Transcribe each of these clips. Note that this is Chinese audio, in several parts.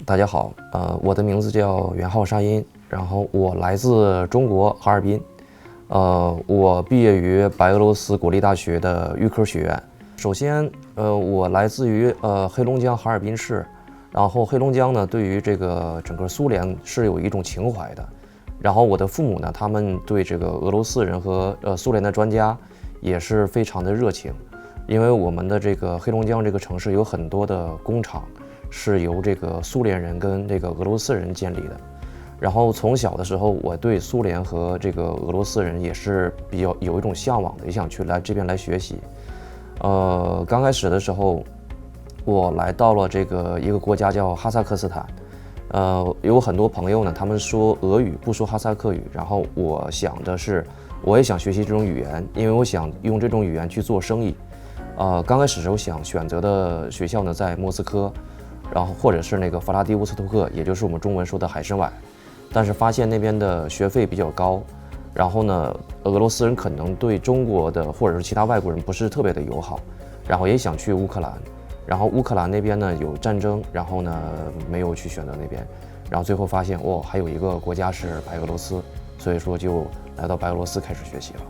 大家好，我的名字叫袁浩沙音，然后我来自中国哈尔滨，我毕业于白俄罗斯国立大学的预科学院。首先，我来自于黑龙江哈尔滨市，然后黑龙江呢，对于这个整个苏联是有一种情怀的。然后我的父母呢，他们对这个俄罗斯人和苏联的专家也是非常的热情，因为我们的这个黑龙江这个城市有很多的工厂是由这个苏联人跟这个俄罗斯人建立的。然后从小的时候，我对苏联和这个俄罗斯人也是比较有一种向往的，也想去来这边来学习。刚开始的时候，我来到了这个一个国家叫哈萨克斯坦。有很多朋友呢，他们说俄语不说哈萨克语，然后我想的是，我也想学习这种语言，因为我想用这种语言去做生意。刚开始时候想选择的学校呢，在莫斯科，然后或者是那个弗拉迪沃斯托克，也就是我们中文说的海参崴，但是发现那边的学费比较高，然后呢，俄罗斯人可能对中国的或者是其他外国人不是特别的友好，然后也想去乌克兰。然后乌克兰那边呢有战争，然后呢没有去选择那边，然后最后发现还有一个国家是白俄罗斯，所以说就来到白俄罗斯开始学习了。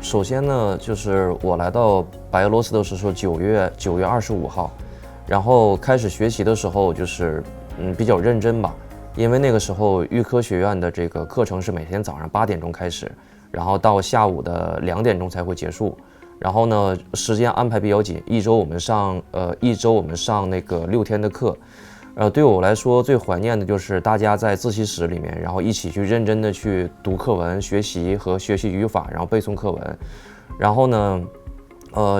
首先呢，就是我来到白俄罗斯的时候9月25号，然后开始学习的时候就是比较认真吧，因为那个时候预科学院的这个课程是每天早上8点钟开始，然后到下午的2点钟才会结束。然后呢，时间安排比较紧，一周我们上那个6天的课，对我来说最怀念的就是大家在自习室里面，然后一起去认真的去读课文、学习语法，然后背诵课文。然后呢，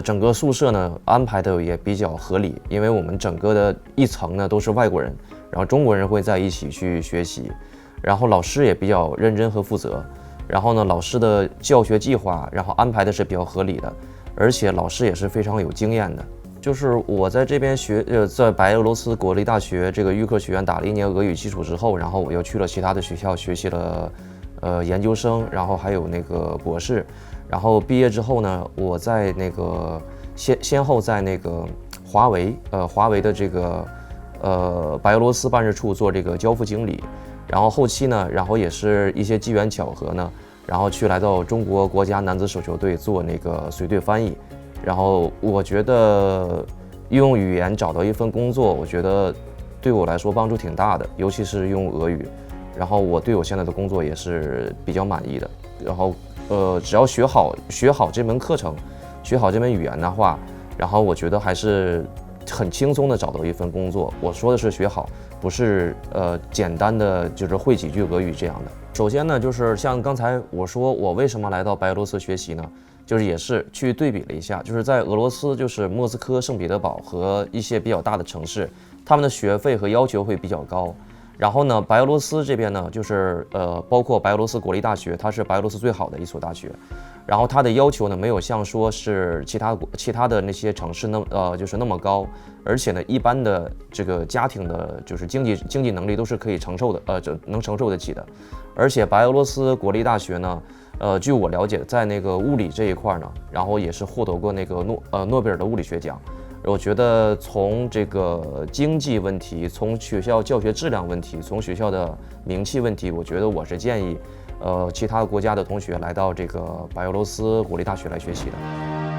整个宿舍呢安排的也比较合理，因为我们整个的一层呢都是外国人，然后中国人会在一起去学习，然后老师也比较认真和负责。然后呢，老师的教学计划，然后安排的是比较合理的，而且老师也是非常有经验的。就是我在这边在白俄罗斯国立大学这个预科学院打了1年俄语基础之后，然后我又去了其他的学校学习了研究生，然后还有那个博士。然后毕业之后呢，我在那个先后在那个华为的这个白俄罗斯办事处做这个交付经理。然后后期呢，然后也是一些机缘巧合呢，然后来到中国国家男子手球队做那个随队翻译。然后我觉得用语言找到一份工作，我觉得对我来说帮助挺大的，尤其是用俄语。然后我对我现在的工作也是比较满意的。然后只要学好这门课程，学好这门语言的话，然后我觉得还是很轻松的找到一份工作。我说的是学好，不是简单的就是会几句俄语这样的。首先呢，就是像刚才我说我为什么来到白俄罗斯学习呢，就是也是去对比了一下，就是在俄罗斯就是莫斯科、圣彼得堡和一些比较大的城市，他们的学费和要求会比较高。然后呢，白俄罗斯这边呢，就是包括白俄罗斯国立大学，它是白俄罗斯最好的一所大学。然后它的要求呢，没有像说是其他的那些城市就是那么高，而且呢，一般的这个家庭的就是经济能力都是可以承受的，能承受得起的。而且白俄罗斯国立大学呢，据我了解，在那个物理这一块呢，然后也是获得过那个诺贝尔的物理学奖。我觉得从这个经济问题，从学校教学质量问题，从学校的名气问题，我觉得我是建议其他国家的同学来到这个白俄罗斯国立大学来学习的。